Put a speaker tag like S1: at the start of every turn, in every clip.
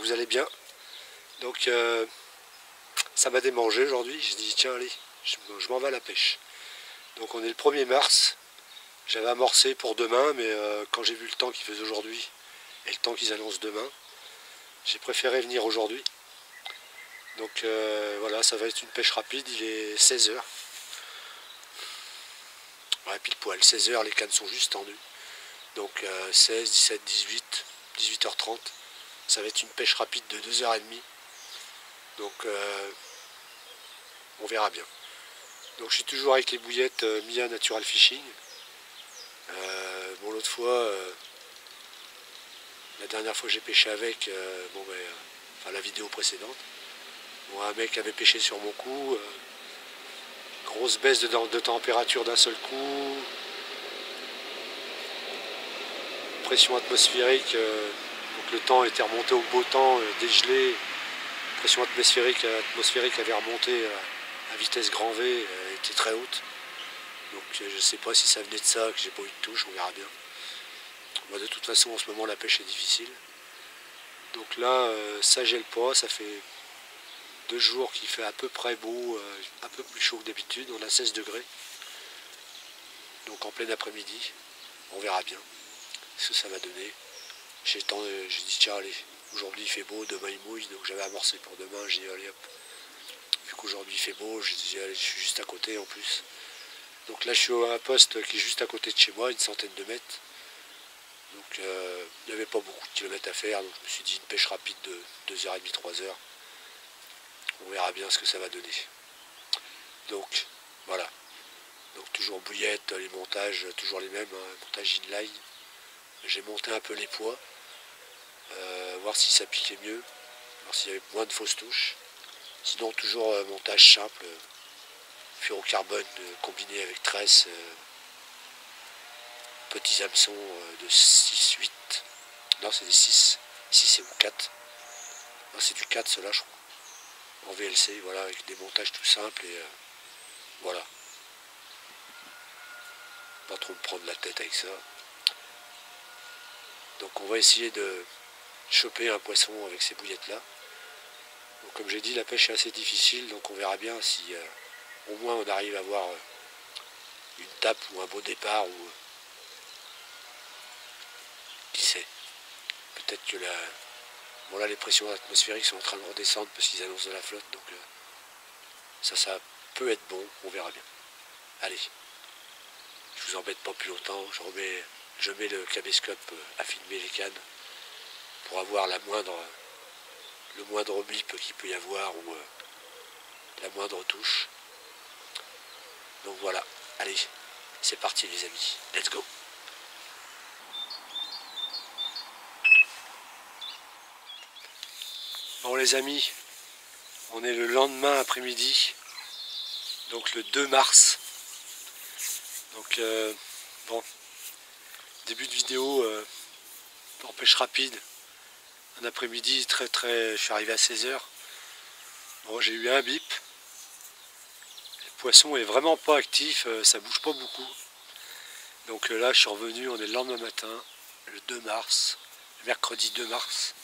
S1: vous allez bien. Donc ça m'a démangé aujourd'hui, j'ai dit tiens allez, je m'en vais à la pêche. Donc on est le 1er mars, j'avais amorcé pour demain, mais quand j'ai vu le temps qu'il faisait aujourd'hui et le temps qu'ils annoncent demain, j'ai préféré venir aujourd'hui. Donc voilà, ça va être une pêche rapide, il est 16 h. Ouais, pile poil, 16 h, les cannes sont juste tendues. Donc 16, 17, 18, 18h30, ça va être une pêche rapide de 2h30. Donc on verra bien. Donc je suis toujours avec les bouillettes Mia Natural Fishing. Bon, l'autre fois, la dernière fois que j'ai pêché avec, enfin la vidéo précédente, bon, un mec avait pêché sur mon coup, grosse baisse de température d'un seul coup, pression atmosphérique, donc le temps était remonté au beau temps, dégelé, pression atmosphérique avait remonté à vitesse grand V, était très haute. Donc je ne sais pas si ça venait de ça, que j'ai pas eu de touche, on verra bien. Moi, de toute façon en ce moment la pêche est difficile. Donc là ça gèle pas, ça fait 2 jours qu'il fait à peu près beau, un peu plus chaud que d'habitude, on a 16 degrés. Donc en plein après-midi, on verra bien ce que ça va donner. J'ai dit tiens allez, aujourd'hui il fait beau, demain il mouille, donc j'avais amorcé pour demain, j'ai dit allez hop. Vu qu'aujourd'hui il fait beau, j'ai dit allez, je suis juste à côté en plus. Donc là je suis à un poste qui est juste à côté de chez moi, une centaine de mètres. Donc il n'y avait pas beaucoup de kilomètres à faire, donc je me suis dit une pêche rapide de 2h30, 3h. On verra bien ce que ça va donner. Donc voilà. Donc toujours bouillette, les montages, toujours les mêmes, hein, montage inline. J'ai monté un peu les poids, voir si ça piquait mieux, voir s'il y avait moins de fausses touches. Sinon toujours montage simple, fluorocarbone combiné avec tresse, petits hameçons de 6, 8. Non, c'est des 6 ou 4. Non, c'est du 4 cela je crois. En VLC, voilà, avec des montages tout simples et voilà. Pas trop me prendre la tête avec ça. Donc on va essayer de choper un poisson avec ces bouillettes là. Donc comme j'ai dit, la pêche est assez difficile, donc on verra bien si au moins on arrive à avoir une tape ou un beau départ ou qui sait. Peut-être que bon là les pressions atmosphériques sont en train de redescendre parce qu'ils annoncent de la flotte, donc ça peut être bon, on verra bien. Allez, je vous embête pas plus longtemps, je mets le caméscope à filmer les cannes pour avoir le moindre blip qu'il peut y avoir ou la moindre touche. Donc voilà, allez, c'est parti les amis, let's go. Bon les amis, on est le lendemain après-midi, donc le 2 mars. Donc bon, début de vidéo en pêche rapide, un après-midi je suis arrivé à 16 h. Bon, j'ai eu un bip. Le poisson est vraiment pas actif, ça bouge pas beaucoup. Donc là je suis revenu, on est le lendemain matin, le 2 mars, le mercredi 2 mars,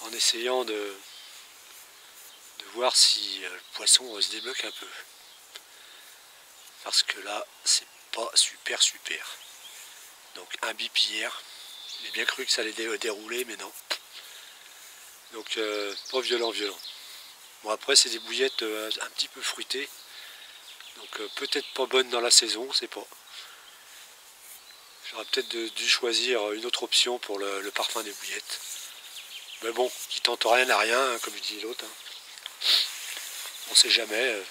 S1: en essayant de voir si le poisson se débloque un peu. Parce que là, c'est pas super. Donc un bip hier, j'ai bien cru que ça allait dérouler, mais non. Donc pas violent. Bon après c'est des bouillettes un petit peu fruitées. Donc peut-être pas bonnes dans la saison, c'est pas. J'aurais peut-être dû choisir une autre option pour le parfum des bouillettes. Mais bon, qui tente rien à rien, hein, comme dit l'autre. Hein. On sait jamais.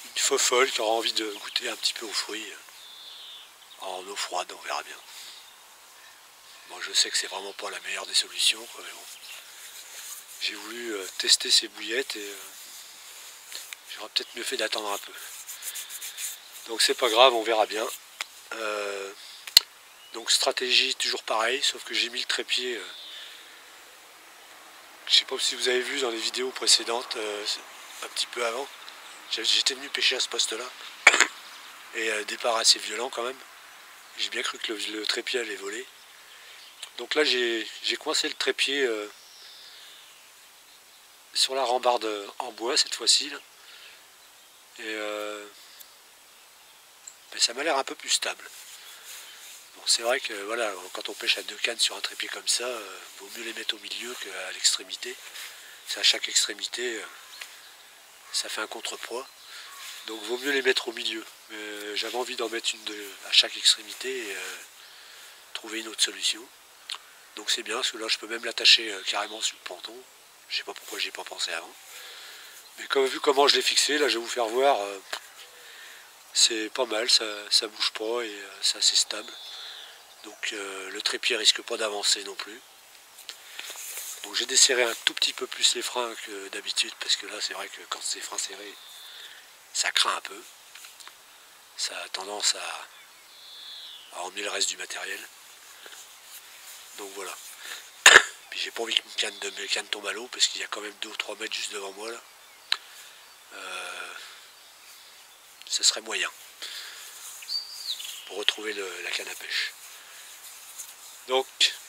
S1: Une fofolle qui aura envie de goûter un petit peu aux fruits. En eau froide, on verra bien. Bon, je sais que c'est vraiment pas la meilleure des solutions, quoi, mais bon. J'ai voulu tester ces bouillettes et j'aurais peut-être mieux fait d'attendre un peu. Donc c'est pas grave, on verra bien. Donc stratégie toujours pareil, sauf que j'ai mis le trépied. Je sais pas si vous avez vu dans les vidéos précédentes, un petit peu avant. J'étais venu pêcher à ce poste-là. Et départ assez violent quand même. J'ai bien cru que le trépied allait voler. Donc là j'ai coincé le trépied sur la rambarde en bois cette fois-ci. Et mais ça m'a l'air un peu plus stable. Bon, c'est vrai que voilà, quand on pêche à 2 cannes sur un trépied comme ça, vaut mieux les mettre au milieu qu'à l'extrémité. C'est à chaque extrémité, ça fait un contrepoids. Donc vaut mieux les mettre au milieu. J'avais envie d'en mettre une à chaque extrémité et trouver une autre solution. Donc c'est bien, parce que là je peux même l'attacher carrément sur le ponton. Je sais pas pourquoi j'y ai pas pensé avant. Mais vu comment je l'ai fixé, là je vais vous faire voir, c'est pas mal, ça bouge pas et c'est assez stable. Donc le trépied risque pas d'avancer non plus. Donc j'ai desserré un tout petit peu plus les freins que d'habitude, parce que là c'est vrai que quand c'est freins serrés, ça craint un peu. Ça a tendance à emmener le reste du matériel. Donc voilà. Puis j'ai pas envie que mes cannes tombent à l'eau, parce qu'il y a quand même 2 ou 3 mètres juste devant moi là. Ce serait moyen pour retrouver la canne à pêche. Donc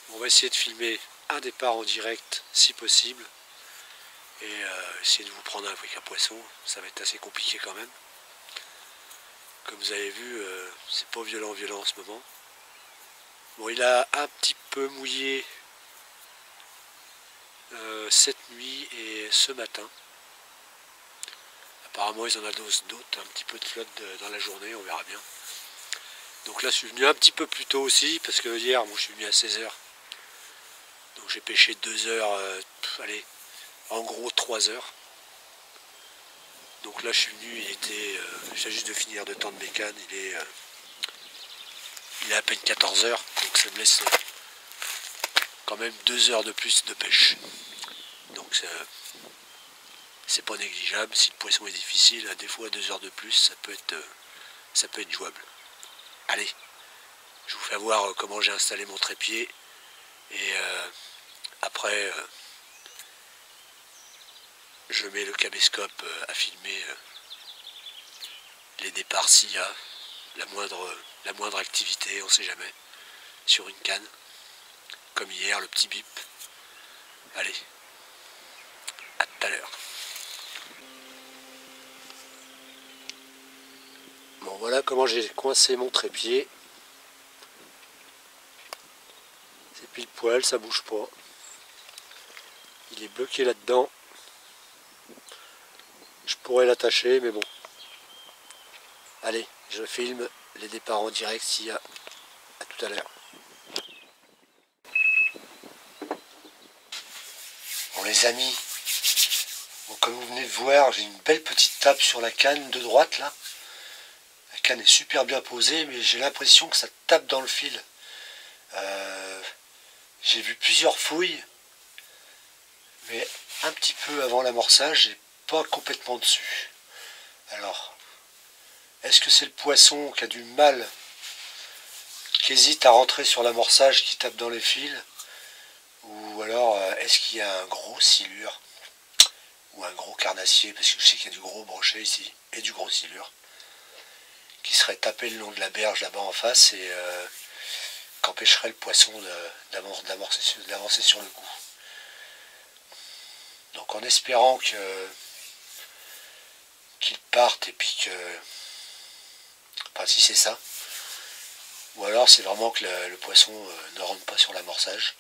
S1: on va essayer de filmer un départ en direct si possible et essayer de vous prendre avec un poisson. Ça va être assez compliqué quand même. Comme vous avez vu, c'est pas violent en ce moment. Bon, il a un petit peu mouillé cette nuit et ce matin. Apparemment ils en annoncent d'autres, un petit peu de flotte dans la journée, on verra bien. Donc là je suis venu un petit peu plus tôt aussi, parce que hier moi je suis venu à 16 h. Donc j'ai pêché 2 heures, allez, en gros 3 heures. Donc là je suis venu, j'ai juste de finir de tendre mes cannes, il est à peine 14 h, donc ça me laisse quand même 2 heures de plus de pêche. Donc c'est pas négligeable. Si le poisson est difficile, des fois 2 heures de plus, ça peut être jouable. Allez, je vous fais voir comment j'ai installé mon trépied et après je mets le caméscope à filmer les départs s'il y a la moindre activité, on sait jamais, sur une canne, comme hier, le petit bip. Allez, à tout à l'heure. Bon, voilà comment j'ai coincé mon trépied. C'est pile poil, ça bouge pas. Il est bloqué là-dedans. Je pourrais l'attacher, mais bon. Allez, je filme les départs en direct s'il y a. À tout à l'heure. Bon les amis, bon, comme vous venez de voir, j'ai une belle petite tape sur la canne de droite là. La canne est super bien posée, mais j'ai l'impression que ça tape dans le fil. J'ai vu plusieurs fouilles, mais un petit peu avant l'amorçage et pas complètement dessus. Alors, est-ce que c'est le poisson qui a du mal, qui hésite à rentrer sur l'amorçage, qui tape dans les fils? Ou alors, est-ce qu'il y a un gros silure ou un gros carnassier, parce que je sais qu'il y a du gros brochet ici, et du gros silure, qui serait tapé le long de la berge là-bas en face et qu'empêcherait le poisson d'avancer sur le coup. Donc en espérant qu'il parte et puis que... Enfin si c'est ça. Ou alors c'est vraiment que le poisson ne rentre pas sur l'amorçage.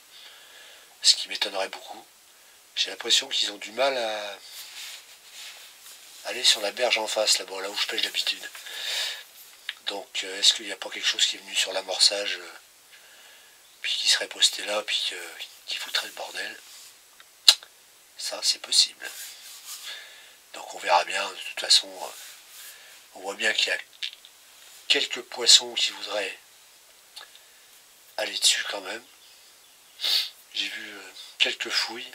S1: Ce qui m'étonnerait beaucoup. J'ai l'impression qu'ils ont du mal à aller sur la berge en face, là-bas, là où je pêche d'habitude. Donc est-ce qu'il n'y a pas quelque chose qui est venu sur l'amorçage puis qui serait posté là, puis qui foutrait le bordel? Ça, c'est possible. Donc on verra bien. De toute façon, on voit bien qu'il y a quelques poissons qui voudraient aller dessus quand même. J'ai vu quelques fouilles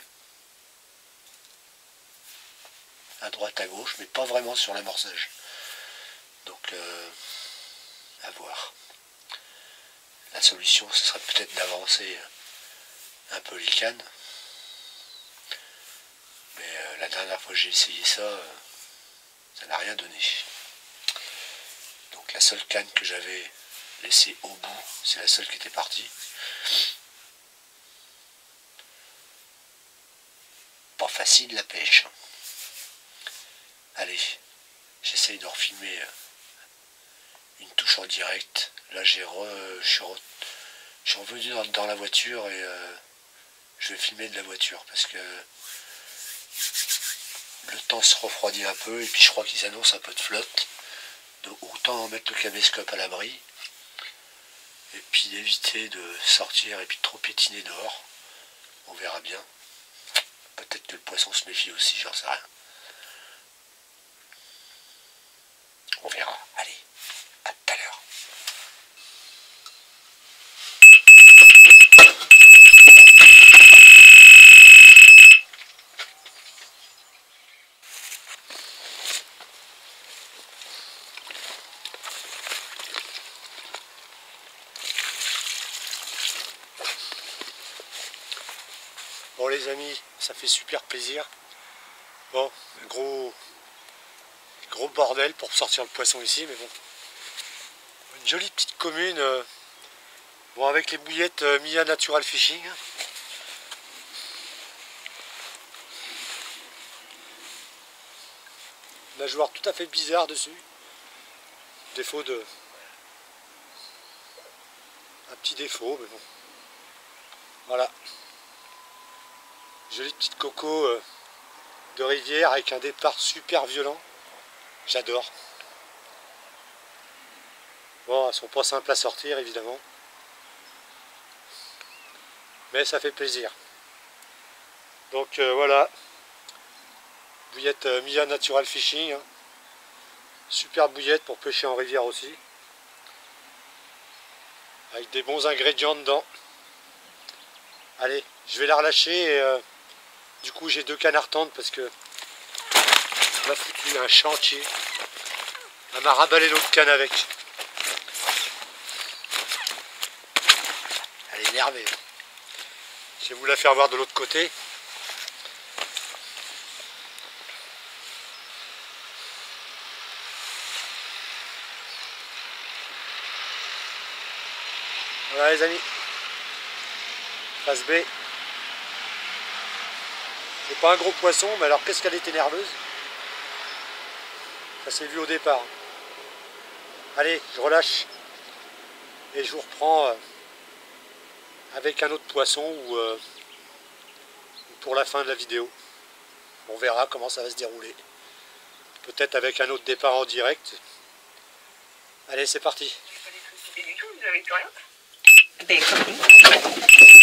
S1: à droite, à gauche, mais pas vraiment sur l'amorçage. Donc à voir. La solution, ce serait peut-être d'avancer un peu les cannes. Mais la dernière fois que j'ai essayé ça, ça n'a rien donné. Donc la seule canne que j'avais laissée au bout, c'est la seule qui était partie. Pas facile la pêche. Allez, j'essaye de refilmer une touche en direct. Là je suis revenu dans la voiture et je vais filmer de la voiture parce que le temps se refroidit un peu et puis je crois qu'ils annoncent un peu de flotte. Donc autant mettre le caméscope à l'abri et puis éviter de sortir et puis de trop piétiner dehors. On verra bien. Peut-être que le poisson se méfie aussi, j'en sais rien. On verra. Allez, à tout à l'heure. Bon les amis, ça fait super plaisir. Bon, gros bordel pour sortir le poisson ici, mais bon. Une jolie petite commune, bon avec les bouillettes Mia Natural Fishing. Nageoire tout à fait bizarre dessus. Défaut de... Un petit défaut, mais bon. Voilà. Jolie petite coco de rivière avec un départ super violent. J'adore. Bon, elles sont pas simples à sortir évidemment. Mais ça fait plaisir. Donc voilà. Bouillette Mia Natural Fishing. Hein. Super bouillette pour pêcher en rivière aussi. Avec des bons ingrédients dedans. Allez, je vais la relâcher et du coup j'ai 2 cannes à retendre parce que elle m'a foutu un chantier. Elle m'a raballé l'autre canne avec. Elle est énervée. Je vais vous la faire voir de l'autre côté. Voilà les amis. Face B. C'est pas un gros poisson, mais alors qu'est-ce qu'elle était nerveuse. Ça s'est vu au départ. Allez, je relâche. Et je vous reprends avec un autre poisson ou pour la fin de la vidéo. On verra comment ça va se dérouler. Peut-être avec un autre départ en direct. Allez, c'est parti.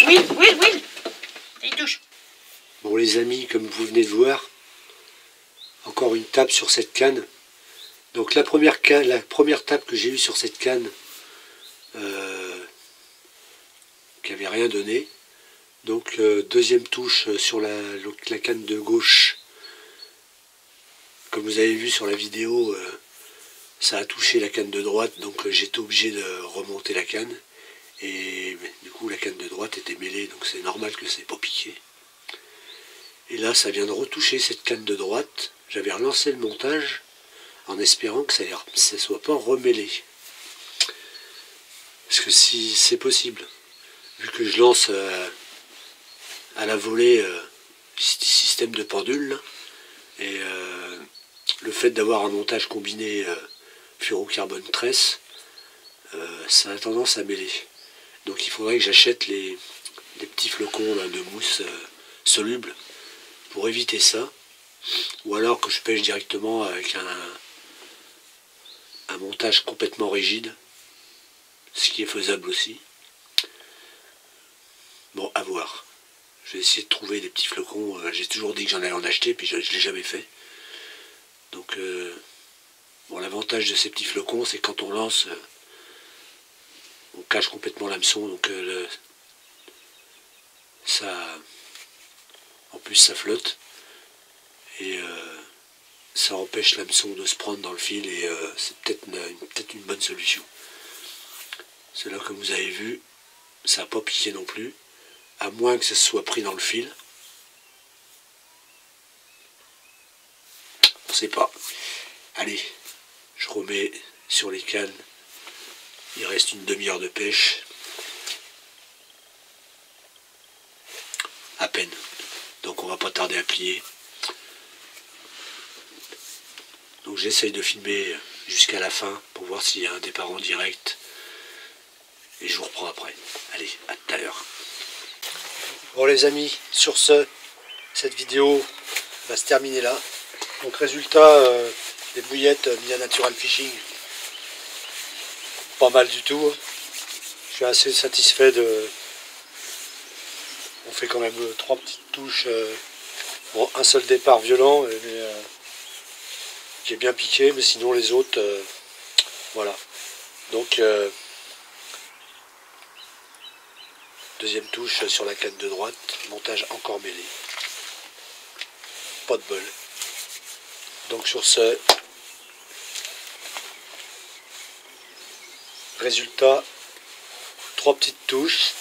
S2: Oui. Il touche.
S1: Bon les amis, comme vous venez de voir, encore une tape sur cette canne. Donc la première tape que j'ai eue sur cette canne, qui n'avait rien donné. Donc deuxième touche sur la canne de gauche. Comme vous avez vu sur la vidéo, ça a touché la canne de droite, donc j'étais obligé de remonter la canne. Et du coup la canne de droite était mêlée, donc c'est normal que ça n'ait pas piqué. Et là ça vient de retoucher cette canne de droite. J'avais relancé le montage en espérant que ça ne soit pas remêlé. Parce que si c'est possible, vu que je lance à la volée système de pendule, là, et le fait d'avoir un montage combiné fluorocarbone tresse, ça a tendance à mêler. Donc il faudrait que j'achète les petits flocons là, de mousse soluble pour éviter ça. Ou alors que je pêche directement avec un montage complètement rigide, ce qui est faisable aussi. Bon, à voir. Je vais essayer de trouver des petits flocons. J'ai toujours dit que j'en allais en acheter, puis je ne l'ai jamais fait. Donc, bon, l'avantage de ces petits flocons, c'est quand on lance, on cache complètement l'hameçon, donc ça, en plus ça flotte, et ça empêche l'hameçon de se prendre dans le fil, et c'est peut-être une bonne solution. Cela, comme vous avez vu, ça n'a pas piqué non plus, à moins que ça se soit pris dans le fil. On ne sait pas. Allez, je remets sur les cannes. Il reste une demi-heure de pêche. À peine. Donc donc on va pas tarder à plier. Donc j'essaye de filmer jusqu'à la fin pour voir s'il y a un départ en direct. Et je vous reprends après. Allez, à tout à l'heure. Bon les amis, sur ce, cette vidéo va se terminer là. Donc résultat, les bouillettes Mia Natural Fishing, pas mal du tout. Je suis assez satisfait de... On fait quand même 3 petites touches. Bon, un seul départ violent, mais, qui est bien piqué, mais sinon les autres, voilà. Donc, deuxième touche sur la canne de droite, montage encore mêlé. Pas de bol. Donc sur ce, résultat, 3 petites touches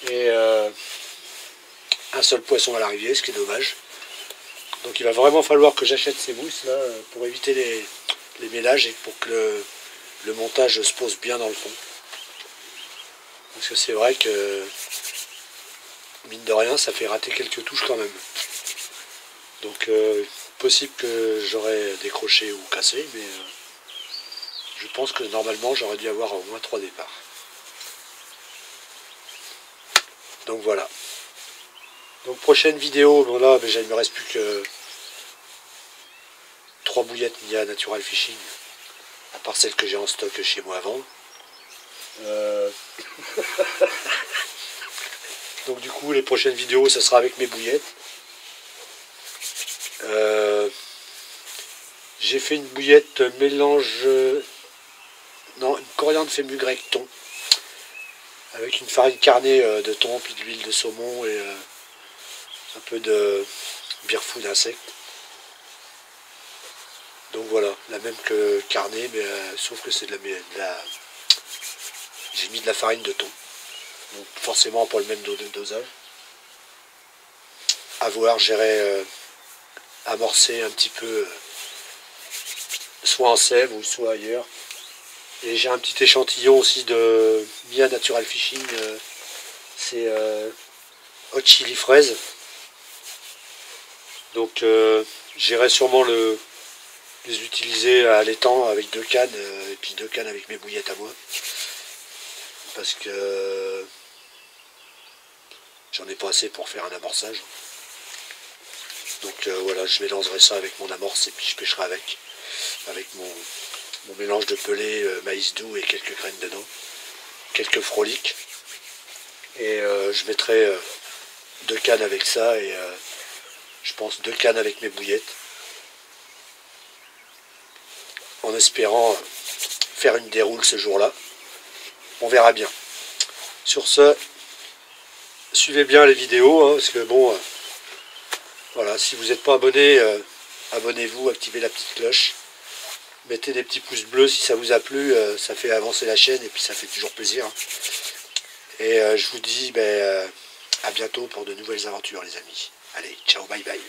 S1: et un seul poisson à l'arrivée, ce qui est dommage. Donc il va vraiment falloir que j'achète ces mousses là pour éviter les mélages et pour que le montage se pose bien dans le fond. Parce que c'est vrai que mine de rien ça fait rater quelques touches quand même. Donc possible que j'aurais décroché ou cassé, mais je pense que normalement j'aurais dû avoir au moins 3 départs. Donc voilà. Donc prochaine vidéo, bon là il ne me reste plus que 3 bouillettes Mia Natural Fishing, à part celles que j'ai en stock chez moi avant. Donc du coup les prochaines vidéos ça sera avec mes bouillettes. J'ai fait une bouillette mélange, non, une coriandre fenugrec thon, avec une farine carnée de thon, puis de l'huile de saumon et un peu de beer-food insecte. Donc voilà, la même que carnée, mais sauf que c'est de la... J'ai mis de la farine de thon. Donc forcément pas le même dosage. À voir, j'irai amorcer un petit peu, soit en sève ou soit ailleurs. Et j'ai un petit échantillon aussi de Mia Natural Fishing, c'est hot chili fraise. Donc j'irai sûrement les utiliser à l'étang avec 2 cannes, et puis 2 cannes avec mes bouillettes à moi. Parce que j'en ai pas assez pour faire un amorçage. Donc voilà, je mélangerai ça avec mon amorce et puis je pêcherai avec mon mélange de pelé, maïs doux et quelques graines dedans, quelques froliques. Et je mettrai 2 cannes avec ça et je pense 2 cannes avec mes bouillettes. En espérant faire une déroule ce jour-là. On verra bien. Sur ce, suivez bien les vidéos, hein, parce que bon, voilà, si vous n'êtes pas abonné, abonnez-vous, activez la petite cloche. Mettez des petits pouces bleus si ça vous a plu, ça fait avancer la chaîne et puis ça fait toujours plaisir. Et je vous dis à bientôt pour de nouvelles aventures les amis. Allez, ciao, bye bye.